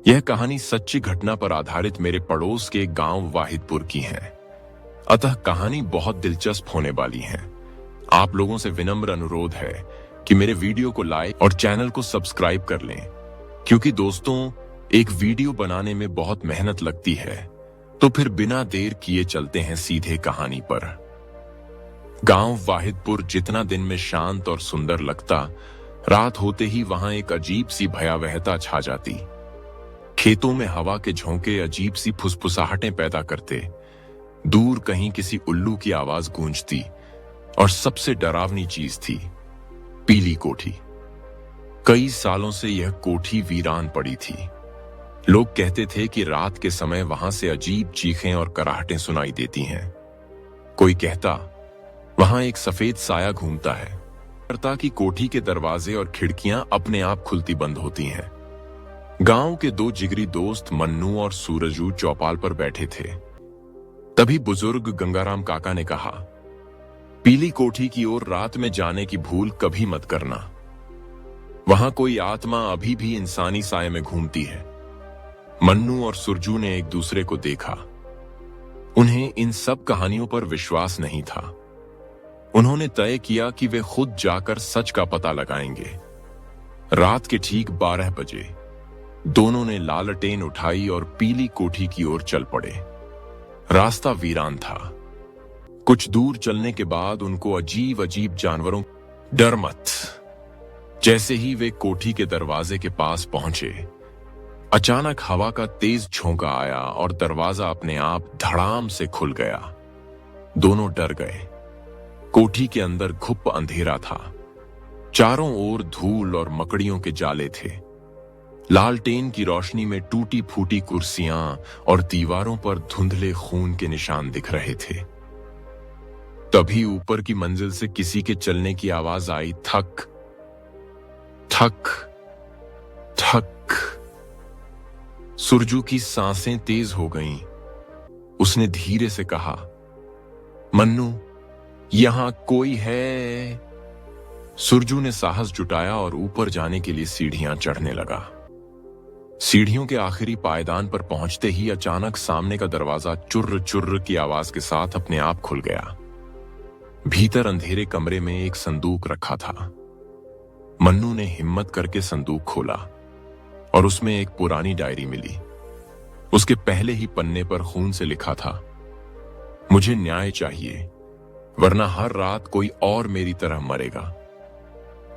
यह कहानी सच्ची घटना पर आधारित मेरे पड़ोस के गांव वाहिदपुर की है। अतः कहानी बहुत दिलचस्प होने वाली है। आप लोगों से विनम्र अनुरोध है कि मेरे वीडियो को लाइक और चैनल को सब्सक्राइब कर लें, क्योंकि दोस्तों, एक वीडियो बनाने में बहुत मेहनत लगती है। तो फिर बिना देर किए चलते हैं सीधे कहानी पर। गांव वाहिदपुर जितना दिन में शांत और सुंदर लगता, रात होते ही वहां एक अजीब सी भयावहता छा जाती। खेतों में हवा के झोंके अजीब सी फुसफुसाहटें पैदा करते, दूर कहीं किसी उल्लू की आवाज गूंजती, और सबसे डरावनी चीज थी पीली कोठी। कई सालों से यह कोठी वीरान पड़ी थी। लोग कहते थे कि रात के समय वहां से अजीब चीखें और कराहटें सुनाई देती हैं। कोई कहता वहां एक सफेद साया घूमता है, करता कि कोठी के दरवाजे और खिड़कियां अपने आप खुलती बंद होती हैं। गांव के दो जिगरी दोस्त मन्नू और सूरजू चौपाल पर बैठे थे। तभी बुजुर्ग गंगाराम काका ने कहा, पीली कोठी की ओर रात में जाने की भूल कभी मत करना। वहां कोई आत्मा अभी भी इंसानी साये में घूमती है। मन्नू और सुरजू ने एक दूसरे को देखा। उन्हें इन सब कहानियों पर विश्वास नहीं था। उन्होंने तय किया कि वे खुद जाकर सच का पता लगाएंगे। रात के ठीक 12 बजे दोनों ने लालटेन उठाई और पीली कोठी की ओर चल पड़े। रास्ता वीरान था। कुछ दूर चलने के बाद उनको अजीब अजीब जानवरों डर मत। जैसे ही वे कोठी के दरवाजे के पास पहुंचे, अचानक हवा का तेज झोंका आया और दरवाजा अपने आप धड़ाम से खुल गया। दोनों डर गए। कोठी के अंदर घुप अंधेरा था। चारों ओर धूल और मकड़ियों के जाले थे। लालटेन की रोशनी में टूटी फूटी कुर्सियां और दीवारों पर धुंधले खून के निशान दिख रहे थे। तभी ऊपर की मंजिल से किसी के चलने की आवाज आई, थक थक थक। सुरजू की सांसें तेज हो गईं। उसने धीरे से कहा, मन्नू, यहां कोई है? सुरजू ने साहस जुटाया और ऊपर जाने के लिए सीढ़ियां चढ़ने लगा। सीढ़ियों के आखिरी पायदान पर पहुंचते ही अचानक सामने का दरवाजा चुर्र चुर्र की आवाज के साथ अपने आप खुल गया। भीतर अंधेरे कमरे में एक संदूक रखा था। मन्नू ने हिम्मत करके संदूक खोला और उसमें एक पुरानी डायरी मिली। उसके पहले ही पन्ने पर खून से लिखा था, मुझे न्याय चाहिए, वरना हर रात कोई और मेरी तरह मरेगा।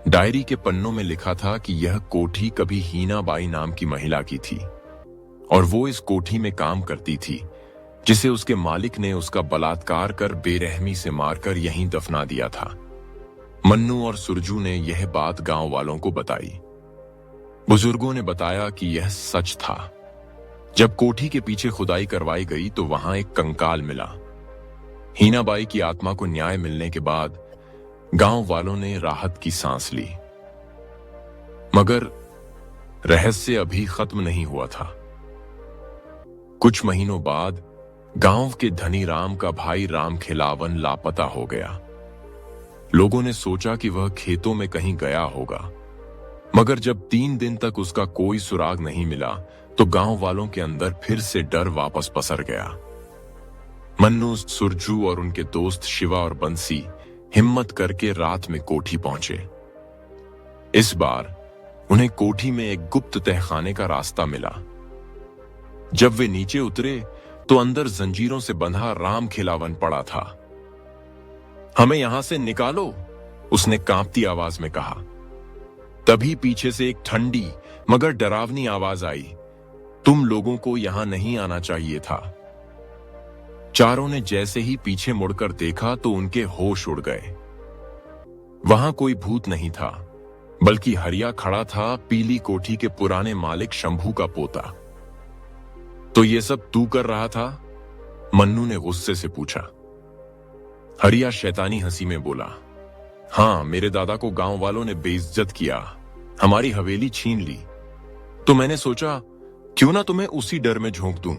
डायरी के पन्नों में लिखा था कि यह कोठी कभी हीनाबाई नाम की महिला की थी और वो इस कोठी में काम करती थी, जिसे उसके मालिक ने उसका बलात्कार कर बेरहमी से मारकर यहीं दफना दिया था। मन्नू और सुरजू ने यह बात गांव वालों को बताई। बुजुर्गों ने बताया कि यह सच था। जब कोठी के पीछे खुदाई करवाई गई तो वहां एक कंकाल मिला। हीनाबाई की आत्मा को न्याय मिलने के बाद गांव वालों ने राहत की सांस ली। मगर रहस्य अभी खत्म नहीं हुआ था। कुछ महीनों बाद गांव के धनी राम का भाई राम खिलावन लापता हो गया। लोगों ने सोचा कि वह खेतों में कहीं गया होगा, मगर जब 3 दिन तक उसका कोई सुराग नहीं मिला तो गांव वालों के अंदर फिर से डर वापस पसर गया। मन्नू, सुरजू और उनके दोस्त शिवा और बंसी हिम्मत करके रात में कोठी पहुंचे। इस बार उन्हें कोठी में एक गुप्त तहखाने का रास्ता मिला। जब वे नीचे उतरे तो अंदर जंजीरों से बंधा राम खिलावन पड़ा था। हमें यहां से निकालो, उसने कांपती आवाज में कहा। तभी पीछे से एक ठंडी मगर डरावनी आवाज आई, तुम लोगों को यहां नहीं आना चाहिए था। चारों ने जैसे ही पीछे मुड़कर देखा तो उनके होश उड़ गए। वहां कोई भूत नहीं था, बल्कि हरिया खड़ा था, पीली कोठी के पुराने मालिक शंभू का पोता। तो ये सब तू कर रहा था? मन्नू ने गुस्से से पूछा। हरिया शैतानी हंसी में बोला, हां, मेरे दादा को गांव वालों ने बेइज्जत किया, हमारी हवेली छीन ली, तो मैंने सोचा क्यों ना तुम्हें उसी डर में झोंक दूं।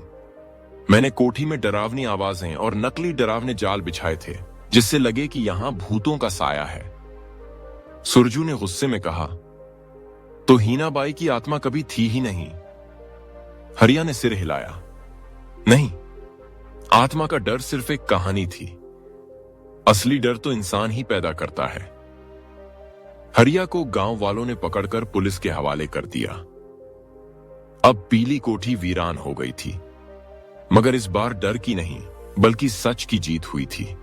मैंने कोठी में डरावनी आवाजें और नकली डरावने जाल बिछाए थे, जिससे लगे कि यहां भूतों का साया है। सुरजू ने गुस्से में कहा, तो हीनाबाई की आत्मा कभी थी ही नहीं। हरिया ने सिर हिलाया। नहीं, आत्मा का डर सिर्फ एक कहानी थी। असली डर तो इंसान ही पैदा करता है। हरिया को गांव वालों ने पकड़कर पुलिस के हवाले कर दिया। अब पीली कोठी वीरान हो गई थी, मगर इस बार डर की नहीं बल्कि सच की जीत हुई थी।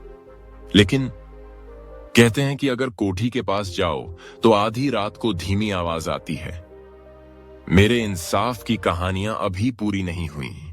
लेकिन कहते हैं कि अगर कोठी के पास जाओ तो आधी रात को धीमी आवाज आती है। मेरे इंसाफ की कहानियां अभी पूरी नहीं हुई।